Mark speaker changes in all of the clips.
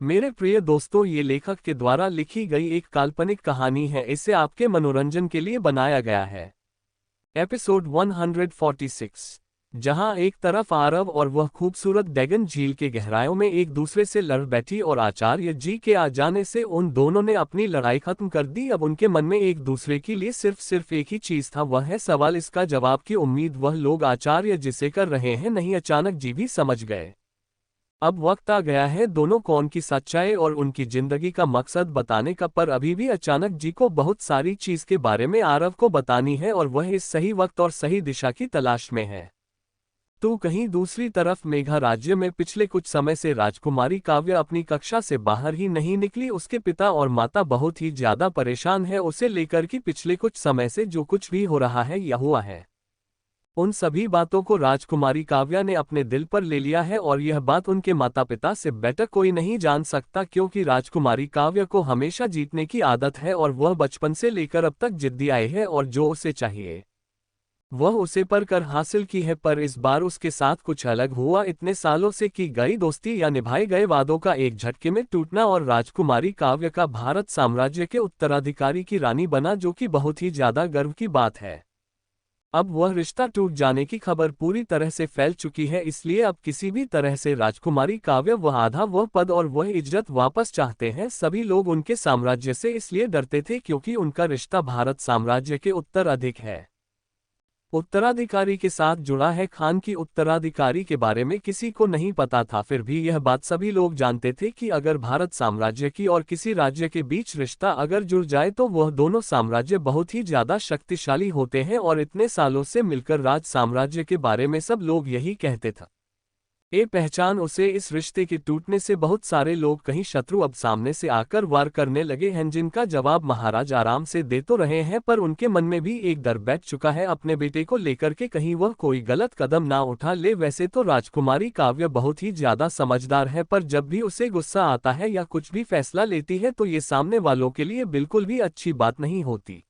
Speaker 1: मेरे प्रिय दोस्तों, ये लेखक के द्वारा लिखी गई एक काल्पनिक कहानी है। इसे आपके मनोरंजन के लिए बनाया गया है। एपिसोड 146, जहां एक तरफ आरव और वह खूबसूरत डैगन झील के गहराइयों में एक दूसरे से लड़ बैठी और आचार्य जी के आ जाने से उन दोनों ने अपनी लड़ाई खत्म कर दी। अब उनके मन में एक दूसरे के लिए सिर्फ एक ही चीज था, वह है सवाल। इसका जवाब की उम्मीद वह लोग आचार्य जिसे कर रहे हैं नहीं। अचानक जी भी समझ गए। अब वक्त आ गया है दोनों को उनकी सच्चाई और उनकी जिंदगी का मकसद बताने का। पर अभी भी अचानक जी को बहुत सारी चीज के बारे में आरव को बतानी है और वह इस सही वक्त और सही दिशा की तलाश में है। तो कहीं दूसरी तरफ मेघा राज्य में पिछले कुछ समय से राजकुमारी काव्य अपनी कक्षा से बाहर ही नहीं निकली। उसके पिता और माता बहुत ही ज्यादा परेशान है उसे लेकर कि पिछले कुछ समय से जो कुछ भी हो रहा है या हुआ है, उन सभी बातों को राजकुमारी काव्या ने अपने दिल पर ले लिया है। और यह बात उनके माता पिता से बेटर कोई नहीं जान सकता, क्योंकि राजकुमारी काव्या को हमेशा जीतने की आदत है और वह बचपन से लेकर अब तक जिद्दी आई है और जो उसे चाहिए वह उसे पर कर हासिल की है। पर इस बार उसके साथ कुछ अलग हुआ। इतने सालों से की गई दोस्ती या निभाए गए वादों का एक झटके में टूटना और राजकुमारी काव्य का भारत साम्राज्य के उत्तराधिकारी की रानी बना, जो कि बहुत ही ज्यादा गर्व की बात है। अब वह रिश्ता टूट जाने की खबर पूरी तरह से फैल चुकी है, इसलिए अब किसी भी तरह से राजकुमारी काव्य वह आधा वह पद और वह इज्जत वापस चाहते हैं। सभी लोग उनके साम्राज्य से इसलिए डरते थे क्योंकि उनका रिश्ता भारत साम्राज्य के उत्तराधिक है, उत्तराधिकारी के साथ जुड़ा है। खान की उत्तराधिकारी के बारे में किसी को नहीं पता था, फिर भी यह बात सभी लोग जानते थे कि अगर भारत साम्राज्य की और किसी राज्य के बीच रिश्ता अगर जुड़ जाए तो वह दोनों साम्राज्य बहुत ही ज्यादा शक्तिशाली होते हैं। और इतने सालों से मिलकर राज साम्राज्य के बारे में सब लोग यही कहते थे। ये पहचान उसे इस रिश्ते के टूटने से बहुत सारे लोग कहीं शत्रु अब सामने से आकर वार करने लगे हैं, जिनका जवाब महाराज आराम से दे तो रहे हैं, पर उनके मन में भी एक डर बैठ चुका है अपने बेटे को लेकर के कहीं वह कोई गलत कदम ना उठा ले। वैसे तो राजकुमारी काव्य बहुत ही ज्यादा समझदार है, पर जब भी उसे गुस्सा आता है या कुछ भी फैसला लेती है तो ये सामने वालों के लिए बिल्कुल भी अच्छी बात नहीं होती।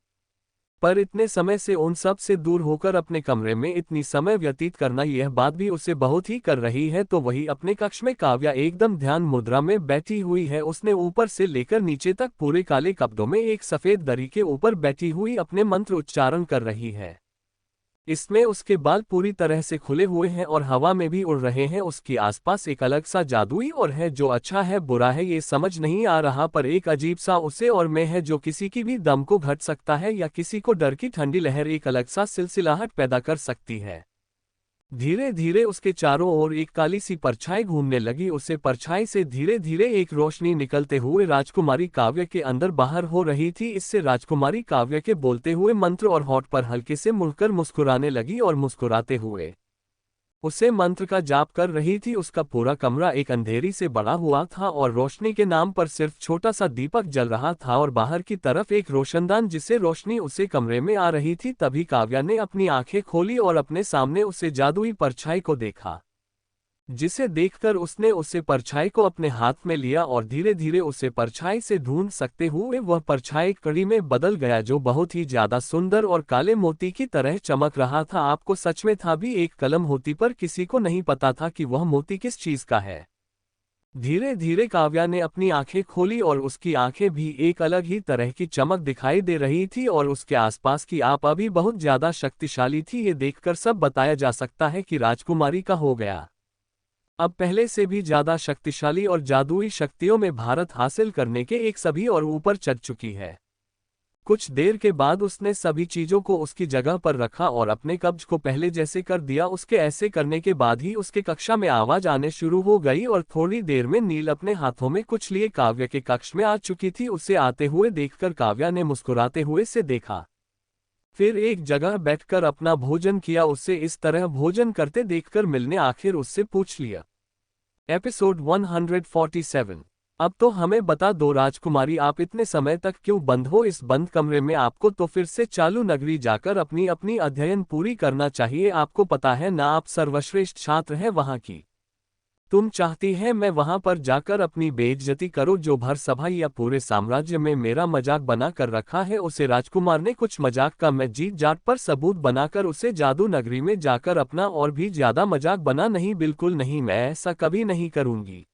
Speaker 1: पर इतने समय से उन सब से दूर होकर अपने कमरे में इतनी समय व्यतीत करना, यह बात भी उसे बहुत ही कर रही है। तो वही अपने कक्ष में काव्या एकदम ध्यान मुद्रा में बैठी हुई है। उसने ऊपर से लेकर नीचे तक पूरे काले कपड़ों में एक सफेद दरी के ऊपर बैठी हुई अपने मंत्र उच्चारण कर रही है। इसमें उसके बाल पूरी तरह से खुले हुए हैं और हवा में भी उड़ रहे हैं। उसके आसपास एक अलग सा जादुई और है जो अच्छा है बुरा है ये समझ नहीं आ रहा, पर एक अजीब सा उसे और में है जो किसी की भी दम को घट सकता है या किसी को डर की ठंडी लहर एक अलग सा सिलसिलाहट पैदा कर सकती है। धीरे धीरे उसके चारों ओर एक काली सी परछाई घूमने लगी। उसे परछाई से धीरे धीरे एक रोशनी निकलते हुए राजकुमारी काव्य के अंदर बाहर हो रही थी। इससे राजकुमारी काव्य के बोलते हुए मंत्र और होठ पर हल्के से मुड़कर मुस्कुराने लगी और मुस्कुराते हुए उसे मंत्र का जाप कर रही थी। उसका पूरा कमरा एक अंधेरी से बड़ा हुआ था और रोशनी के नाम पर सिर्फ छोटा सा दीपक जल रहा था और बाहर की तरफ एक रोशनदान जिससे रोशनी उसे कमरे में आ रही थी। तभी काव्या ने अपनी आंखें खोली और अपने सामने उसे जादुई परछाई को देखा, जिसे देखकर उसने उसे परछाई को अपने हाथ में लिया और धीरे धीरे उसे परछाई से ढूंढ सकते हुए वह परछाई कड़ी में बदल गया, जो बहुत ही ज्यादा सुंदर और काले मोती की तरह चमक रहा था। आपको सच में था भी एक कलम होती, पर किसी को नहीं पता था कि वह मोती किस चीज का है। धीरे धीरे काव्या ने अपनी आंखें खोली और उसकी आंखें भी एक अलग ही तरह की चमक दिखाई दे रही थी और उसके आसपास की आप अभी बहुत ज्यादा शक्तिशाली थी। ये देखकर सब बताया जा सकता है कि राजकुमारी का हो गया अब पहले से भी ज्यादा शक्तिशाली और जादुई शक्तियों में भारत हासिल करने के एक सभी और ऊपर चढ़ चुकी है। कुछ देर के बाद उसने सभी चीजों को उसकी जगह पर रखा और अपने कब्ज को पहले जैसे कर दिया। उसके ऐसे करने के बाद ही उसके कक्षा में आवाज आने शुरू हो गई और थोड़ी देर में नील अपने हाथों में कुछ लिए काव्य के कक्ष में आ चुकी थी। उसे आते हुए देखकर काव्या ने मुस्कुराते हुए से देखा, फिर एक जगह बैठकर अपना भोजन किया। उसे इस तरह भोजन करते देखकर मिल ने आखिर उससे पूछ लिया। एपिसोड 147। अब तो हमें बता दो राजकुमारी, आप इतने समय तक क्यों बंद हो इस बंद कमरे में? आपको तो फिर से चालू नगरी जाकर अपनी अपनी अध्ययन पूरी करना चाहिए। आपको पता है ना, आप सर्वश्रेष्ठ छात्र हैं वहां की। तुम चाहती है मैं वहां पर जाकर अपनी बेइज्जती करूं? जो भर सभा या पूरे साम्राज्य में मेरा मजाक बना कर रखा है उसे राजकुमार ने कुछ मजाक का मैं जीत जाट पर सबूत बनाकर उसे जादू नगरी में जाकर अपना और भी ज्यादा मजाक बना। नहीं, बिल्कुल नहीं, मैं ऐसा कभी नहीं करूंगी।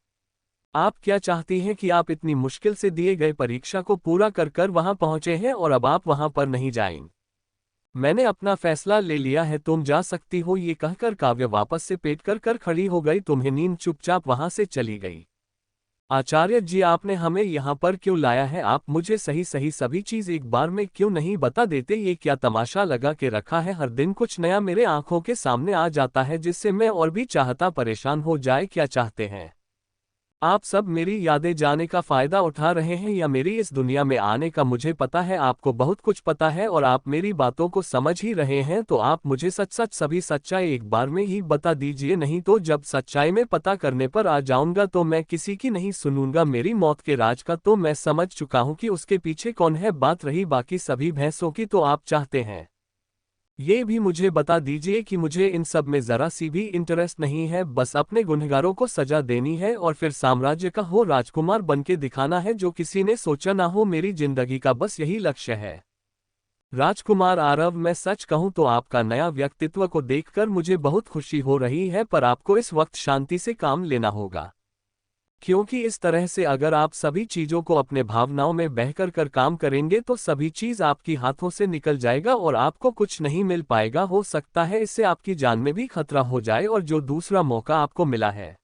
Speaker 1: आप क्या चाहती हैं कि आप इतनी मुश्किल से दिए गए परीक्षा को पूरा कर कर वहां पहुंचे हैं और अब आप वहां पर नहीं जाएं? मैंने अपना फैसला ले लिया है, तुम जा सकती हो। ये कहकर काव्य वापस से पेट कर कर खड़ी हो गई। तुम्हें नींद चुपचाप वहां से चली गई। आचार्य जी, आपने हमें यहाँ पर क्यों लाया है? आप मुझे सही सही सभी चीज एक बार में क्यों नहीं बता देते? ये क्या तमाशा लगा के रखा है? हर दिन कुछ नया मेरे आंखों के सामने आ जाता है जिससे मैं और भी चाहता परेशान हो जाए। क्या चाहते हैं आप सब? मेरी यादें जाने का फायदा उठा रहे हैं या मेरी इस दुनिया में आने का? मुझे पता है आपको बहुत कुछ पता है और आप मेरी बातों को समझ ही रहे हैं, तो आप मुझे सच सच सभी सच्चाई एक बार में ही बता दीजिए, नहीं तो जब सच्चाई में पता करने पर आ जाऊंगा तो मैं किसी की नहीं सुनूंगा। मेरी मौत के राज का तो मैं समझ चुका हूं कि उसके पीछे कौन है। बात रही बाकी सभी भैंसों की, तो आप चाहते हैं ये भी मुझे बता दीजिए कि मुझे इन सब में जरा सी भी इंटरेस्ट नहीं है। बस अपने गुनहगारों को सजा देनी है और फिर साम्राज्य का हो राजकुमार बनके दिखाना है जो किसी ने सोचा ना हो। मेरी जिंदगी का बस यही लक्ष्य है। राजकुमार आरव, मैं सच कहूं तो आपका नया व्यक्तित्व को देखकर मुझे बहुत खुशी हो रही है, पर आपको इस वक्त शांति से काम लेना होगा, क्योंकि इस तरह से अगर आप सभी चीजों को अपने भावनाओं में बहकर कर काम करेंगे तो सभी चीज आपकी हाथों से निकल जाएगा और आपको कुछ नहीं मिल पाएगा। हो सकता है इससे आपकी जान में भी खतरा हो जाए और जो दूसरा मौका आपको मिला है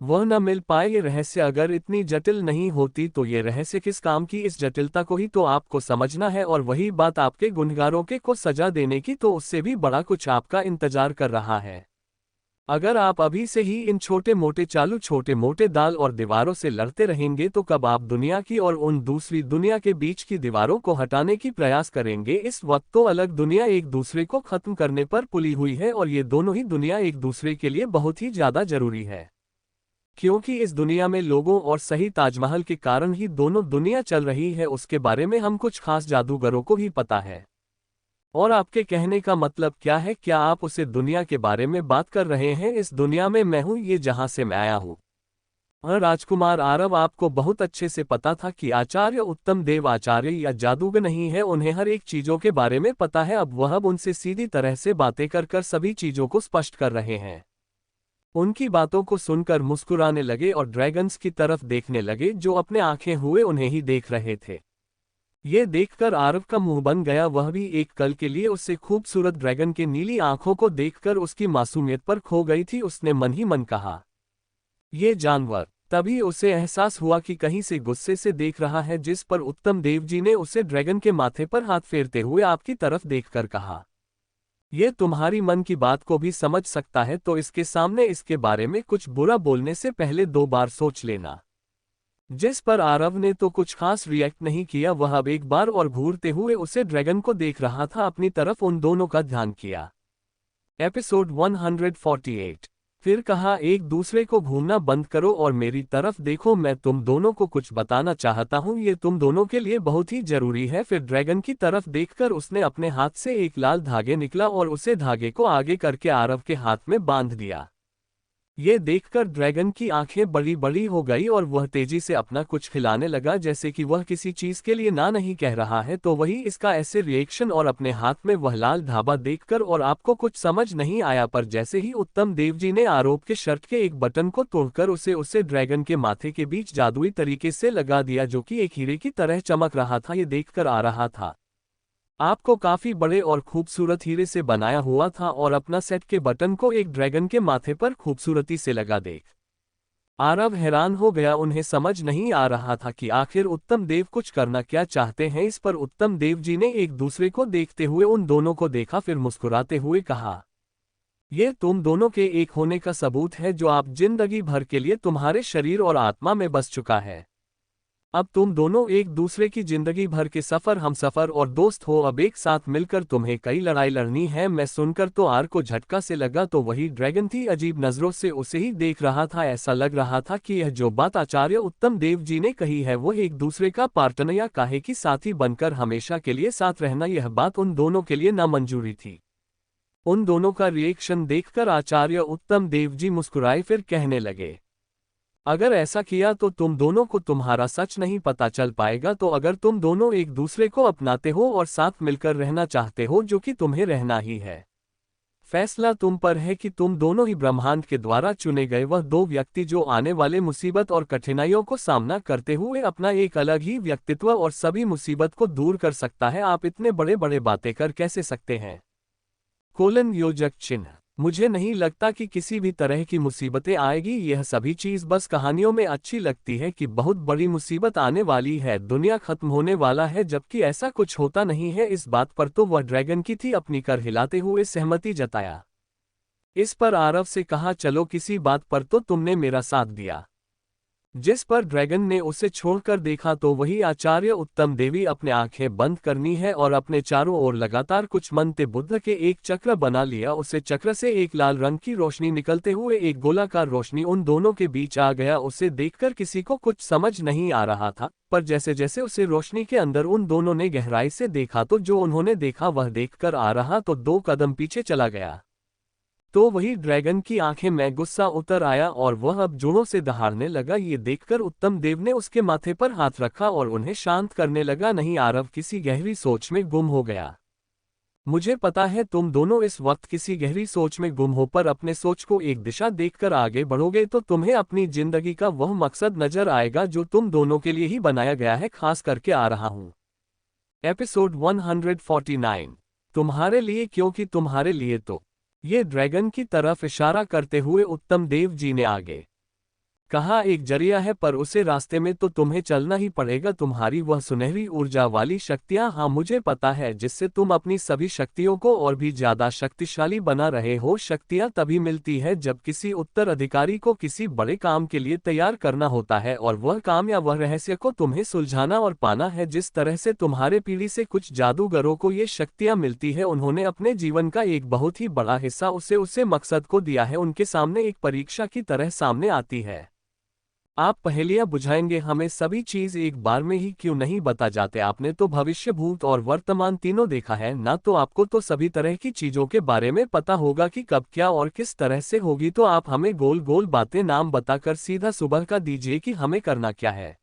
Speaker 1: वह न मिल पाए। ये रहस्य अगर इतनी जटिल नहीं होती तो ये रहस्य किस काम की? इस जटिलता को ही तो आपको समझना है। और वही बात आपके गुनहगारों के को सजा देने की, तो उससे भी बड़ा कुछ आपका इंतजार कर रहा है। अगर आप अभी से ही इन छोटे मोटे चालू छोटे मोटे दाल और दीवारों से लड़ते रहेंगे तो कब आप दुनिया की और उन दूसरी दुनिया के बीच की दीवारों को हटाने की प्रयास करेंगे? इस वक्त तो अलग दुनिया एक दूसरे को खत्म करने पर पुली हुई है और ये दोनों ही दुनिया एक दूसरे के लिए बहुत ही ज्यादा जरूरी है, क्योंकि इस दुनिया में लोगों और सही ताजमहल के कारण ही दोनों दुनिया चल रही है। उसके बारे में हम कुछ खास जादूगरों को ही पता है। और आपके कहने का मतलब क्या है? क्या आप उसे दुनिया के बारे में बात कर रहे हैं? इस दुनिया में मैं हूं, ये जहां से मैं आया हूं। और राजकुमार आरव, आपको बहुत अच्छे से पता था कि आचार्य उत्तम देव आचार्य या जादूगर नहीं है, उन्हें हर एक चीजों के बारे में पता है। अब वह उनसे सीधी तरह से बातें कर कर सभी चीजों को स्पष्ट कर रहे हैं। उनकी बातों को सुनकर मुस्कुराने लगे और ड्रैगन्स की तरफ देखने लगे जो अपने आंखें हुए उन्हें ही देख रहे थे। ये देखकर आरव का मुंह बन गया। वह भी एक कल के लिए उससे खूबसूरत ड्रैगन के नीली आंखों को देखकर उसकी मासूमियत पर खो गई थी। उसने मन ही मन कहा, ये जानवर। तभी उसे एहसास हुआ कि कहीं से गुस्से से देख रहा है, जिस पर उत्तम देव जी ने उसे ड्रैगन के माथे पर हाथ फेरते हुए आपकी तरफ देखकर कहा, ये तुम्हारी मन की बात को भी समझ सकता है, तो इसके सामने इसके बारे में कुछ बुरा बोलने से पहले 2 बार सोच लेना। जिस पर आरव ने तो कुछ खास रिएक्ट नहीं किया। वह अब एक बार और घूरते हुए उसे ड्रैगन को देख रहा था। अपनी तरफ उन दोनों का ध्यान किया। एपिसोड 148। फिर कहा, एक दूसरे को घूमना बंद करो और मेरी तरफ देखो, मैं तुम दोनों को कुछ बताना चाहता हूँ, ये तुम दोनों के लिए बहुत ही जरूरी है। फिर ड्रैगन की तरफ देखकर उसने अपने हाथ से एक लाल धागे निकला और उसे धागे को आगे करके आरव के हाथ में बांध दिया। ये देखकर ड्रैगन की आंखें बड़ी बड़ी हो गई और वह तेजी से अपना कुछ खिलाने लगा, जैसे कि वह किसी चीज के लिए ना नहीं कह रहा है। तो वही इसका ऐसे रिएक्शन और अपने हाथ में वह लाल धाबा देखकर और आपको कुछ समझ नहीं आया, पर जैसे ही उत्तम देव जी ने आरोप के शर्ट के एक बटन को तोड़कर उसे ड्रैगन के माथे के बीच जादुई तरीके से लगा दिया, जो कि एक हीरे की तरह चमक रहा था। ये देखकर आ रहा था आपको काफी बड़े और खूबसूरत हीरे से बनाया हुआ था और अपना सेट के बटन को एक ड्रैगन के माथे पर खूबसूरती से लगा देख आरव हैरान हो गया। उन्हें समझ नहीं आ रहा था कि आखिर उत्तम देव कुछ करना क्या चाहते हैं। इस पर उत्तम देव जी ने एक दूसरे को देखते हुए उन दोनों को देखा, फिर मुस्कुराते हुए कहा, ये तुम दोनों के एक होने का सबूत है जो आप जिंदगी भर के लिए तुम्हारे शरीर और आत्मा में बस चुका है। अब तुम दोनों एक दूसरे की जिंदगी भर के सफर हमसफर और दोस्त हो। अब एक साथ मिलकर तुम्हें कई लड़ाई लड़नी है। मैं सुनकर तो आर को झटका से लगा, तो वही ड्रैगन थी अजीब नजरों से उसे ही देख रहा था। ऐसा लग रहा था कि यह जो बात आचार्य उत्तम देव जी ने कही है वो एक दूसरे का पार्टनर या काहे की साथी बनकर हमेशा के लिए साथ रहना, यह बात उन दोनों के लिए नामंजूरी थी। उन दोनों का रिएक्शन देखकर आचार्य उत्तम देव जी मुस्कुराए, फिर कहने लगे, अगर ऐसा किया तो तुम दोनों को तुम्हारा सच नहीं पता चल पाएगा। तो अगर तुम दोनों एक दूसरे को अपनाते हो और साथ मिलकर रहना चाहते हो, जो कि तुम्हें रहना ही है, फैसला तुम पर है कि तुम दोनों ही ब्रह्मांड के द्वारा चुने गए वह दो व्यक्ति जो आने वाले मुसीबत और कठिनाइयों को सामना करते हुए अपना एक अलग ही व्यक्तित्व और सभी मुसीबत को दूर कर सकता है। आप इतने बड़े बड़े बातें कर कैसे सकते हैं? योजक चिन्ह। मुझे नहीं लगता कि किसी भी तरह की मुसीबतें आएगी। यह सभी चीज बस कहानियों में अच्छी लगती है कि बहुत बड़ी मुसीबत आने वाली है, दुनिया खत्म होने वाला है, जबकि ऐसा कुछ होता नहीं है। इस बात पर तो वह ड्रैगन की थी अपनी कर हिलाते हुए सहमति जताया। इस पर आरव से कहा, चलो किसी बात पर तो तुमने मेरा साथ दिया। जिस पर ड्रैगन ने उसे छोड़कर देखा तो वही आचार्य उत्तम देवी अपने आंखें बंद करनी है और अपने चारों ओर लगातार कुछ मनते बुद्ध के एक चक्र बना लिया। उसे चक्र से एक लाल रंग की रोशनी निकलते हुए एक गोलाकार रोशनी उन दोनों के बीच आ गया। उसे देखकर किसी को कुछ समझ नहीं आ रहा था, पर जैसे जैसे उसे रोशनी के अंदर उन दोनों ने गहराई से देखा तो जो उन्होंने देखा वह देखकर आ रहा तो 2 कदम पीछे चला गया। तो वही ड्रैगन की आंखें में गुस्सा उतर आया और वह अब जोड़ों से दहाड़ने लगा। ये देखकर उत्तम देव ने उसके माथे पर हाथ रखा और उन्हें शांत करने लगा। नहीं, आरव किसी गहरी सोच में गुम हो गया। मुझे पता है तुम दोनों इस वक्त किसी गहरी सोच में गुम हो, पर अपने सोच को एक दिशा देखकर आगे बढ़ोगे तो तुम्हें अपनी जिंदगी का वह मकसद नजर आएगा जो तुम दोनों के लिए ही बनाया गया है। खास करके आ रहा हूं। एपिसोड 149। तुम्हारे लिए, क्योंकि तुम्हारे लिए तो। ये ड्रैगन की तरफ इशारा करते हुए उत्तम देव जी ने आगे कहा, एक जरिया है पर उसे रास्ते में तो तुम्हें चलना ही पड़ेगा। तुम्हारी वह सुनहरी ऊर्जा वाली शक्तियां, हाँ मुझे पता है, जिससे तुम अपनी सभी शक्तियों को और भी ज्यादा शक्तिशाली बना रहे हो। शक्तियां तभी मिलती है जब किसी उत्तराधिकारी को किसी बड़े काम के लिए तैयार करना होता है, और वह काम या वह रहस्य को तुम्हें सुलझाना और पाना है। जिस तरह से तुम्हारे पीढ़ी से कुछ जादूगरों को ये शक्तियां मिलती है, उन्होंने अपने जीवन का एक बहुत ही बड़ा हिस्सा उसे मकसद को दिया है। उनके सामने एक परीक्षा की तरह सामने आती है। आप पहेलियां बुझाएंगे, हमें सभी चीज एक बार में ही क्यों नहीं बता जाते? आपने तो भविष्य, भूत और वर्तमान तीनों देखा है ना, तो आपको तो सभी तरह की चीजों के बारे में पता होगा कि कब क्या और किस तरह से होगी। तो आप हमें गोल गोल बातें नाम बताकर सीधा सुबह का दीजिए कि हमें करना क्या है।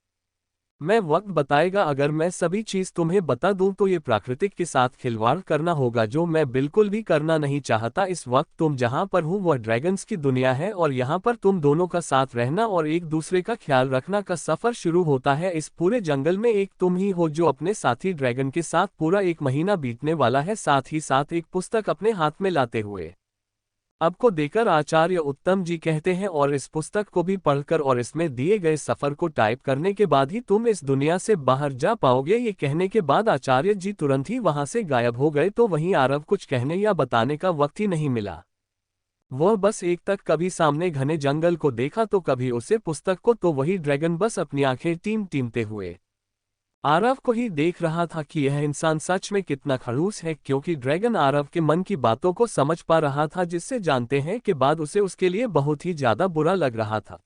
Speaker 1: मैं वक्त बताएगा। अगर मैं सभी चीज तुम्हें बता दूं तो ये प्राकृतिक के साथ खिलवाड़ करना होगा, जो मैं बिल्कुल भी करना नहीं चाहता। इस वक्त तुम जहां पर हो वह ड्रैगन्स की दुनिया है, और यहां पर तुम दोनों का साथ रहना और एक दूसरे का ख्याल रखना का सफर शुरू होता है। इस पूरे जंगल में एक तुम ही हो जो अपने साथी ड्रैगन के साथ पूरा 1 महीना बीतने वाला है, साथ ही साथ एक पुस्तक अपने हाथ में लाते हुए। अब को देकर आचार्य उत्तम जी कहते हैं, और इस पुस्तक को भी पढ़कर और इसमें दिए गए सफर को टाइप करने के बाद ही तुम इस दुनिया से बाहर जा पाओगे। ये कहने के बाद आचार्य जी तुरंत ही वहां से गायब हो गए। तो वहीं आरव कुछ कहने या बताने का वक्त ही नहीं मिला। वह बस एक तक कभी सामने घने जंगल को देखा तो कभी उसे पुस्तक को, तो वही ड्रैगन बस अपनी आंखें टीमते हुए आरव को ही देख रहा था कि यह इंसान सच में कितना खड़ूस है, क्योंकि ड्रैगन आरव के मन की बातों को समझ पा रहा था, जिससे जानते हैं कि बाद उसे उसके लिए बहुत ही ज्यादा बुरा लग रहा था।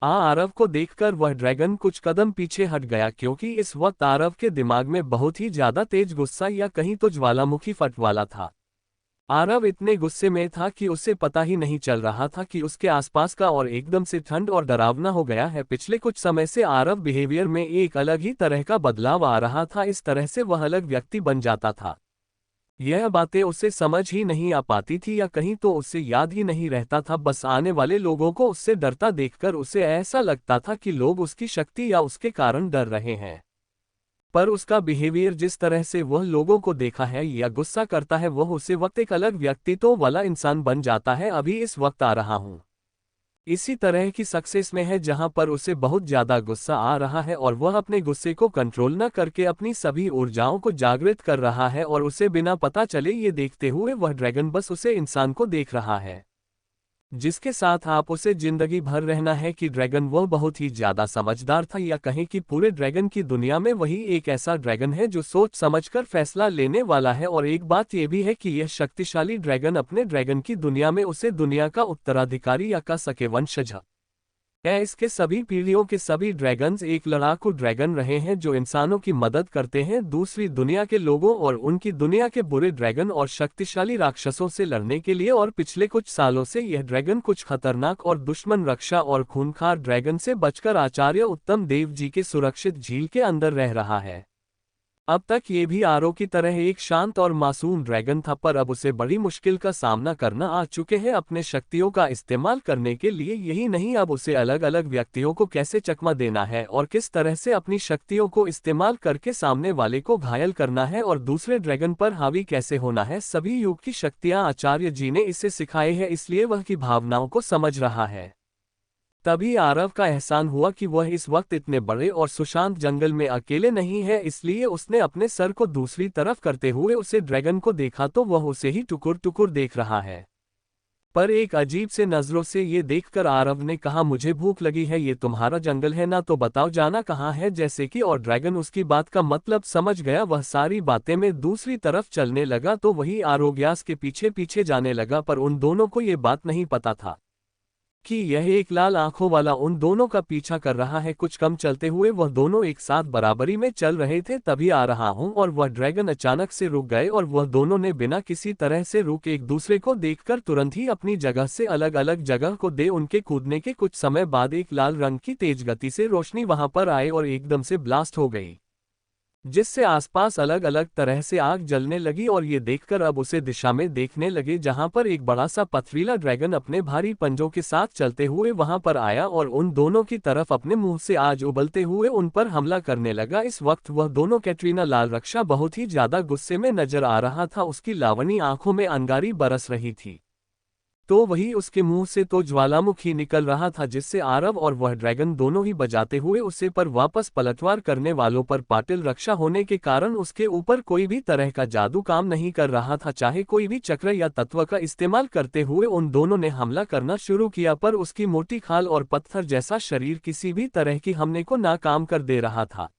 Speaker 1: आरव को देखकर वह ड्रैगन कुछ कदम पीछे हट गया, क्योंकि इस वक्त आरव के दिमाग में बहुत ही ज्यादा तेज गुस्सा या कहीं तो ज्वालामुखी फट वाला था। आरव इतने गुस्से में था कि उसे पता ही नहीं चल रहा था कि उसके आसपास का और एकदम से ठंड और डरावना हो गया है। पिछले कुछ समय से आरव बिहेवियर में एक अलग ही तरह का बदलाव आ रहा था। इस तरह से वह अलग व्यक्ति बन जाता था। यह बातें उसे समझ ही नहीं आ पाती थी, या कहीं तो उसे याद ही नहीं रहता था। बस आने वाले लोगों को उससे डरता देखकर उसे ऐसा लगता था कि लोग उसकी शक्ति या उसके कारण डर रहे हैं। पर उसका बिहेवियर, जिस तरह से वह लोगों को देखा है या गुस्सा करता है, वह उसे वक्त एक अलग व्यक्तित्व वाला इंसान बन जाता है। अभी इस वक्त आ रहा हूं इसी तरह की सक्सेस में है, जहां पर उसे बहुत ज्यादा गुस्सा आ रहा है और वह अपने गुस्से को कंट्रोल न करके अपनी सभी ऊर्जाओं को जागृत कर रहा है, और उसे बिना पता चले ये देखते हुए वह ड्रैगन बस उसे इंसान को देख रहा है जिसके साथ आप उसे जिंदगी भर रहना है। कि ड्रैगन वह बहुत ही ज्यादा समझदार था, या कहें कि पूरे ड्रैगन की दुनिया में वही एक ऐसा ड्रैगन है जो सोच समझकर फैसला लेने वाला है। और एक बात यह भी है कि यह शक्तिशाली ड्रैगन अपने ड्रैगन की दुनिया में उसे दुनिया का उत्तराधिकारी या कह सके वंशज है। इसके सभी पीढ़ियों के सभी ड्रैगन्स एक लड़ाकू ड्रैगन रहे हैं जो इंसानों की मदद करते हैं दूसरी दुनिया के लोगों और उनकी दुनिया के बुरे ड्रैगन और शक्तिशाली राक्षसों से लड़ने के लिए। और पिछले कुछ सालों से यह ड्रैगन कुछ खतरनाक और दुश्मन रक्षा और खूंखार ड्रैगन से बचकर आचार्य उत्तम देव जी के सुरक्षित झील के अंदर रह रहा है। अब तक ये भी आरो की तरह एक शांत और मासूम ड्रैगन था, पर अब उसे बड़ी मुश्किल का सामना करना आ चुके हैं अपने शक्तियों का इस्तेमाल करने के लिए। यही नहीं, अब उसे अलग अलग व्यक्तियों को कैसे चकमा देना है और किस तरह से अपनी शक्तियों को इस्तेमाल करके सामने वाले को घायल करना है और दूसरे ड्रैगन पर हावी कैसे होना है। सभी युग की शक्तियां आचार्य जी ने इसे सिखाई है, इसलिए वह की भावनाओं को समझ रहा है। तभी आरव का एहसान हुआ कि वह इस वक्त इतने बड़े और सुशांत जंगल में अकेले नहीं है, इसलिए उसने अपने सर को दूसरी तरफ करते हुए उसे ड्रैगन को देखा तो वह उसे ही टुकुर टुकुर देख रहा है। पर एक अजीब से नजरों से ये देखकर आरव ने कहा, मुझे भूख लगी है, ये तुम्हारा जंगल है ना, तो बताओ जाना कहाँ है जैसे कि। और ड्रैगन उसकी बात का मतलब समझ गया, वह सारी बातें में दूसरी तरफ चलने लगा तो वही आरोग्यास के पीछे पीछे जाने लगा। पर उन दोनों को ये बात नहीं पता था कि यह एक लाल आंखों वाला उन दोनों का पीछा कर रहा है। कुछ कम चलते हुए वह दोनों एक साथ बराबरी में चल रहे थे, तभी आ रहा हूं और वह ड्रैगन अचानक से रुक गए और वह दोनों ने बिना किसी तरह से रुक एक दूसरे को देखकर तुरंत ही अपनी जगह से अलग अलग जगह को दे। उनके कूदने के कुछ समय बाद एक लाल रंग की तेज गति से रोशनी वहां पर आए और एकदम से ब्लास्ट हो गई, जिससे आसपास अलग अलग तरह से आग जलने लगी। और ये देखकर अब उसे दिशा में देखने लगे जहां पर एक बड़ा सा पथरीला ड्रैगन अपने भारी पंजों के साथ चलते हुए वहां पर आया और उन दोनों की तरफ अपने मुंह से आग उबलते हुए उन पर हमला करने लगा। इस वक्त वह दोनों कैटरीना लाल रक्षा बहुत ही ज्यादा गुस्से में नजर आ रहा था, उसकी लावणी आंखों में अंगारी बरस रही थी, तो वही उसके मुंह से तो ज्वालामुखी निकल रहा था, जिससे आरव और वह ड्रैगन दोनों ही बजाते हुए उसे पर वापस पलटवार करने वालों पर पाटिल रक्षा होने के कारण उसके ऊपर कोई भी तरह का जादू काम नहीं कर रहा था। चाहे कोई भी चक्र या तत्व का इस्तेमाल करते हुए उन दोनों ने हमला करना शुरू किया, पर उसकी मोटी खाल और पत्थर जैसा शरीर किसी भी तरह की हमले को नाकाम कर दे रहा था।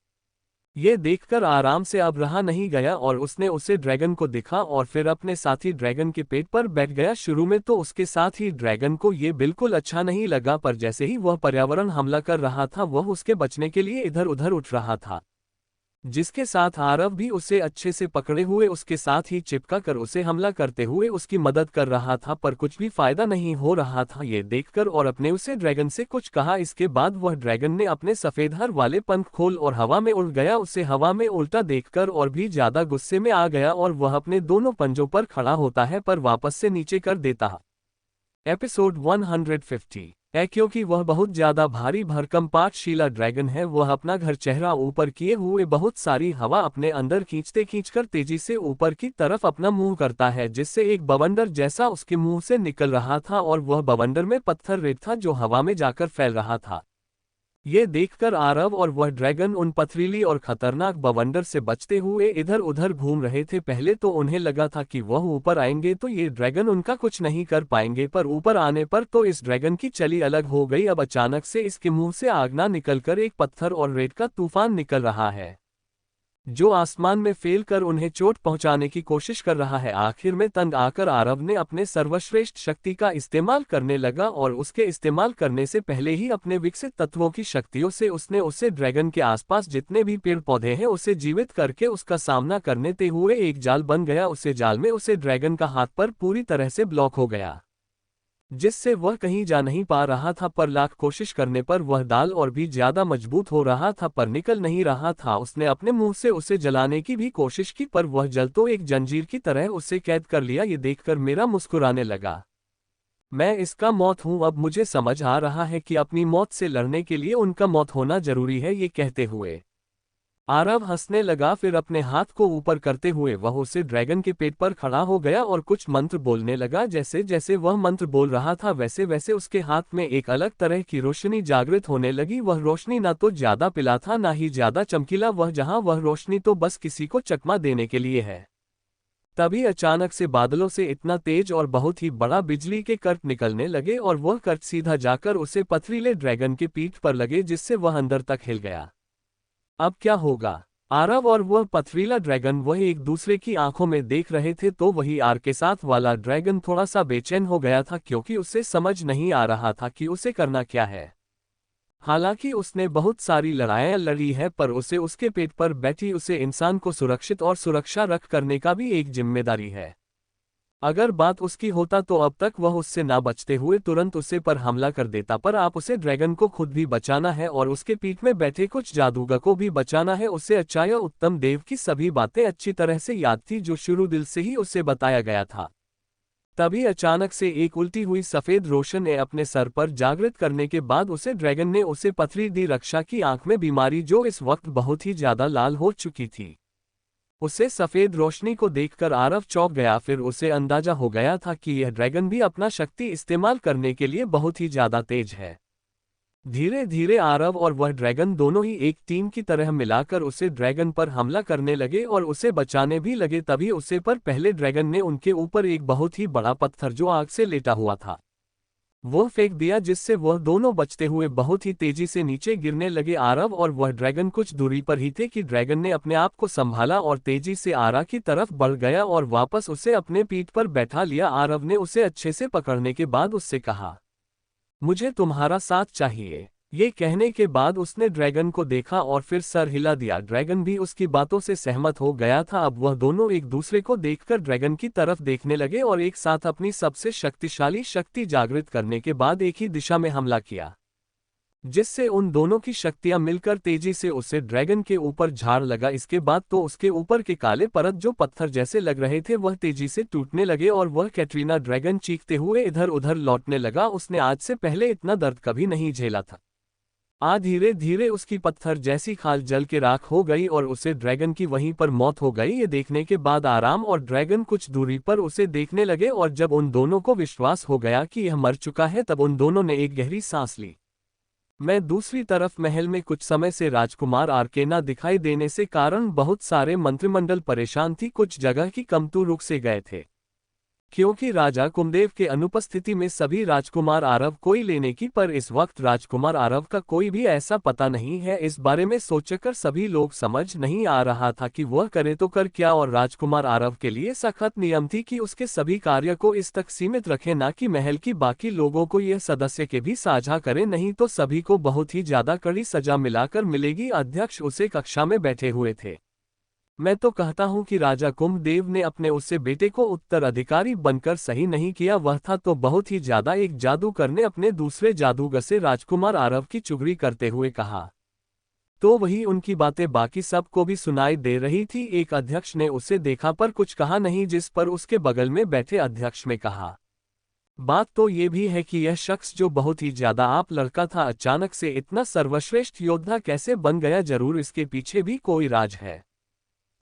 Speaker 1: ये देखकर आराम से अब रहा नहीं गया और उसने उसे ड्रैगन को दिखा और फिर अपने साथी ड्रैगन के पेट पर बैठ गया। शुरू में तो उसके साथ ही ड्रैगन को ये बिल्कुल अच्छा नहीं लगा, पर जैसे ही वह पर्यावरण हमला कर रहा था वह उसके बचने के लिए इधर उधर उठ रहा था, जिसके साथ आरव भी उसे अच्छे से पकड़े हुए उसके साथ ही चिपका कर उसे हमला करते हुए उसकी मदद कर रहा था, पर कुछ भी फायदा नहीं हो रहा था ये देखकर। और अपने उसे ड्रैगन से कुछ कहा, इसके बाद वह ड्रैगन ने अपने सफेद हर वाले पंख खोल और हवा में उड़ गया। उसे हवा में उल्टा देखकर और भी ज्यादा गुस्से में आ गया और वह अपने दोनों पंजों पर खड़ा होता है पर वापस से नीचे कर देता। एपिसोड 150 है। क्योंकि वह बहुत ज्यादा भारी भरकम पाठशीला ड्रैगन है, वह अपना घर चेहरा ऊपर किए हुए बहुत सारी हवा अपने अंदर खींचकर तेजी से ऊपर की तरफ अपना मुंह करता है, जिससे एक बवंडर जैसा उसके मुंह से निकल रहा था और वह बवंडर में पत्थर रेत था जो हवा में जाकर फैल रहा था। ये देखकर आरव और वह ड्रैगन उन पथरीली और खतरनाक बवंडर से बचते हुए इधर उधर घूम रहे थे। पहले तो उन्हें लगा था कि वह ऊपर आएंगे तो ये ड्रैगन उनका कुछ नहीं कर पाएंगे, पर ऊपर आने पर तो इस ड्रैगन की चली अलग हो गई। अब अचानक से इसके मुंह से आग ना निकलकर एक पत्थर और रेत का तूफान निकल रहा है, जो आसमान में फेल कर उन्हें चोट पहुंचाने की कोशिश कर रहा है। आखिर में तंग आकर आरव ने अपने सर्वश्रेष्ठ शक्ति का इस्तेमाल करने लगा और उसके इस्तेमाल करने से पहले ही अपने विकसित तत्वों की शक्तियों से उसने उसे ड्रैगन के आसपास जितने भी पेड़ पौधे हैं उसे जीवित करके उसका सामना करने ते हुए एक जाल बन गया। उसे जाल में उसे ड्रैगन का हाथ पर पूरी तरह से ब्लॉक हो गया, जिससे वह कहीं जा नहीं पा रहा था। पर लाख कोशिश करने पर वह दाल और भी ज्यादा मजबूत हो रहा था पर निकल नहीं रहा था। उसने अपने मुंह से उसे जलाने की भी कोशिश की, पर वह जल तो एक जंजीर की तरह उसे कैद कर लिया। ये देखकर मेरा मुस्कुराने लगा, मैं इसका मौत हूं, अब मुझे समझ आ रहा है कि अपनी मौत से लड़ने के लिए उनका मौत होना जरूरी है। ये कहते हुए आरव हंसने लगा, फिर अपने हाथ को ऊपर करते हुए वह उसे ड्रैगन के पेट पर खड़ा हो गया और कुछ मंत्र बोलने लगा। जैसे जैसे वह मंत्र बोल रहा था वैसे वैसे उसके हाथ में एक अलग तरह की रोशनी जागृत होने लगी। वह रोशनी ना तो ज्यादा पिला था ना ही ज्यादा चमकीला, वह जहां वह रोशनी तो बस किसी को चकमा देने के लिए है। तभी अचानक से बादलों से इतना तेज और बहुत ही बड़ा बिजली के कर्क निकलने लगे और वह कर्क सीधा जाकर उसे पथरीले ड्रैगन की पीठ पर लगे, जिससे वह अंदर तक हिल गया। अब क्या होगा? आरव और वह पथरीला ड्रैगन वह एक दूसरे की आंखों में देख रहे थे, तो वही आर के साथ वाला ड्रैगन थोड़ा सा बेचैन हो गया था, क्योंकि उसे समझ नहीं आ रहा था कि उसे करना क्या है। हालांकि उसने बहुत सारी लड़ाइयां लड़ी है, पर उसे उसके पेट पर बैठी उसे इंसान को सुरक्षित और सुरक्षा रख करने का भी एक जिम्मेदारी है। अगर बात उसकी होता तो अब तक वह उससे ना बचते हुए तुरंत उसे पर हमला कर देता, पर आप उसे ड्रैगन को खुद भी बचाना है और उसके पीठ में बैठे कुछ जादूगर को भी बचाना है। उसे अचाया उत्तम देव की सभी बातें अच्छी तरह से याद थी जो शुरू दिल से ही उसे बताया गया था। तभी अचानक से एक उल्टी हुई सफेद रोशन ने अपने सर पर जागृत करने के बाद उसे ड्रैगन ने उसे पथरी दी। रक्षा की आंख में बीमारी जो इस वक्त बहुत ही ज्यादा लाल हो चुकी थी। उसे सफेद रोशनी को देखकर आरव चौंक गया, फिर उसे अंदाजा हो गया था कि यह ड्रैगन भी अपना शक्ति इस्तेमाल करने के लिए बहुत ही ज्यादा तेज है। धीरे धीरे आरव और वह ड्रैगन दोनों ही एक टीम की तरह मिलाकर उसे ड्रैगन पर हमला करने लगे और उसे बचाने भी लगे। तभी उसे पर पहले ड्रैगन ने उनके ऊपर एक बहुत ही बड़ा पत्थर जो आग से लेटा हुआ था वो फेंक दिया, जिससे वह दोनों बचते हुए बहुत ही तेजी से नीचे गिरने लगे। आरव और वह ड्रैगन कुछ दूरी पर ही थे कि ड्रैगन ने अपने आप को संभाला और तेजी से आरा की तरफ बढ़ गया और वापस उसे अपने पीठ पर बैठा लिया। आरव ने उसे अच्छे से पकड़ने के बाद उससे कहा, मुझे तुम्हारा साथ चाहिए। ये कहने के बाद उसने ड्रैगन को देखा और फिर सर हिला दिया। ड्रैगन भी उसकी बातों से सहमत हो गया था। अब वह दोनों एक दूसरे को देखकर ड्रैगन की तरफ देखने लगे और एक साथ अपनी सबसे शक्तिशाली शक्ति जागृत करने के बाद एक ही दिशा में हमला किया, जिससे उन दोनों की शक्तियां मिलकर तेजी से उसे ड्रैगन के ऊपर झाड़ लगा। इसके बाद तो उसके ऊपर के काले परत जो पत्थर जैसे लग रहे थे वह तेजी से टूटने लगे और वह कैटरीना ड्रैगन चीखते हुए इधर उधर लौटने लगा। उसने आज से पहले इतना दर्द कभी नहीं झेला था। धीरे धीरे उसकी पत्थर जैसी खाल जल के राख हो गई और उसे ड्रैगन की वहीं पर मौत हो गई। ये देखने के बाद आराम और ड्रैगन कुछ दूरी पर उसे देखने लगे और जब उन दोनों को विश्वास हो गया कि यह मर चुका है तब उन दोनों ने एक गहरी सांस ली। मैं दूसरी तरफ महल में कुछ समय से राजकुमार आर्केना दिखाई देने से कारण बहुत सारे मंत्रिमंडल परेशान थी। कुछ जगह की कमतू रुक से गए थे क्योंकि राजा कुमदेव के अनुपस्थिति में सभी राजकुमार आरव कोई लेने की, पर इस वक्त राजकुमार आरव का कोई भी ऐसा पता नहीं है। इस बारे में सोचकर सभी लोग समझ नहीं आ रहा था कि वह करे तो कर क्या, और राजकुमार आरव के लिए सख्त नियम थी कि उसके सभी कार्य को इस तक सीमित रखे, ना कि महल की बाकी लोगों को यह सदस्य के भी साझा करे, नहीं तो सभी को बहुत ही ज्यादा कड़ी सजा मिलाकर मिलेगी। अध्यक्ष उसे कक्षा में बैठे हुए थे। मैं तो कहता हूं कि राजा कुंभदेव ने अपने उससे बेटे को उत्तराधिकारी बनकर सही नहीं किया। वह था तो बहुत ही ज्यादा एक जादूगर ने अपने दूसरे जादूगर से राजकुमार आरव की चुगली करते हुए कहा। तो वही उनकी बातें बाकी सबको भी सुनाई दे रही थी। एक अध्यक्ष ने उसे देखा पर कुछ कहा नहीं, जिस पर उसके बगल में बैठे अध्यक्ष में कहा, बात तो ये भी है कि यह शख्स जो बहुत ही ज्यादा आप लड़का था अचानक से इतना सर्वश्रेष्ठ योद्धा कैसे बन गया, जरूर इसके पीछे भी कोई राज है।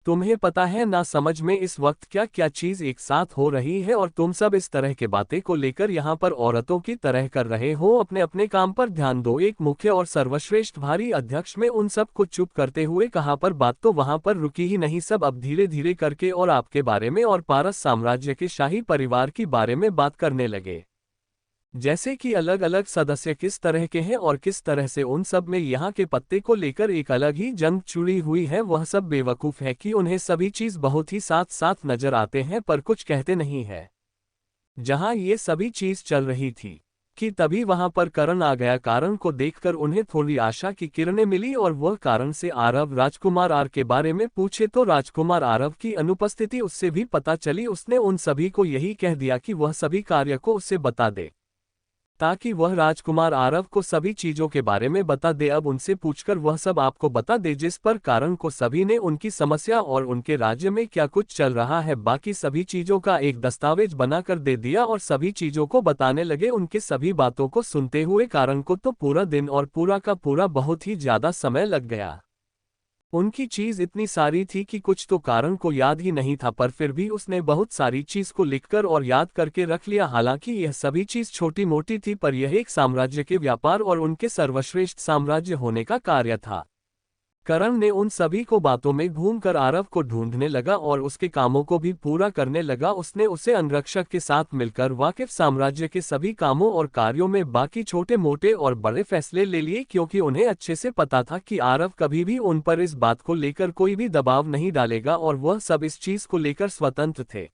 Speaker 1: तुम्हें पता है ना समझ में इस वक्त क्या क्या चीज एक साथ हो रही है और तुम सब इस तरह के बातें को लेकर यहाँ पर औरतों की तरह कर रहे हो। अपने अपने काम पर ध्यान दो। एक मुख्य और सर्वश्रेष्ठ भारी अध्यक्ष में उन सब को चुप करते हुए कहा। पर बात तो वहां पर रुकी ही नहीं। सब अब धीरे धीरे करके और आपके बारे में और पारस साम्राज्य के शाही परिवार के बारे में बात करने लगे, जैसे कि अलग अलग सदस्य किस तरह के हैं और किस तरह से उन सब में यहाँ के पत्ते को लेकर एक अलग ही जंग छुड़ी हुई है। वह सब बेवकूफ है कि उन्हें सभी चीज बहुत ही साथ साथ नजर आते हैं पर कुछ कहते नहीं है। जहाँ ये सभी चीज चल रही थी कि तभी वहां पर करण आ गया। कारण को देखकर उन्हें थोड़ी आशा की किरणें मिली और वह कारण से आरव राजकुमार आर के बारे में पूछे तो राजकुमार आरव की अनुपस्थिति उससे भी पता चली। उसने उन सभी को यही कह दिया कि वह सभी कार्य को उससे बता दे ताकि वह राजकुमार आरव को सभी चीजों के बारे में बता दे। अब उनसे पूछकर वह सब आपको बता दे, जिस पर कारण को सभी ने उनकी समस्या और उनके राज्य में क्या कुछ चल रहा है बाकी सभी चीजों का एक दस्तावेज बनाकर दे दिया और सभी चीजों को बताने लगे। उनके सभी बातों को सुनते हुए कारण को तो पूरा दिन और पूरा का पूरा बहुत ही ज्यादा समय लग गया। उनकी चीज इतनी सारी थी कि कुछ तो कारण को याद ही नहीं था, पर फिर भी उसने बहुत सारी चीज को लिखकर और याद करके रख लिया। हालांकि यह सभी चीज छोटी मोटी थी पर यह एक साम्राज्य के व्यापार और उनके सर्वश्रेष्ठ साम्राज्य होने का कार्य था। करण ने उन सभी को बातों में घूमकर आरव को ढूंढने लगा और उसके कामों को भी पूरा करने लगा। उसने उसे अंगरक्षक के साथ मिलकर वाकिफ साम्राज्य के सभी कामों और कार्यों में बाकी छोटे मोटे और बड़े फैसले ले लिए, क्योंकि उन्हें अच्छे से पता था कि आरव कभी भी उन पर इस बात को लेकर कोई भी दबाव नहीं डालेगा और वह सब इस चीज को लेकर स्वतंत्र थे।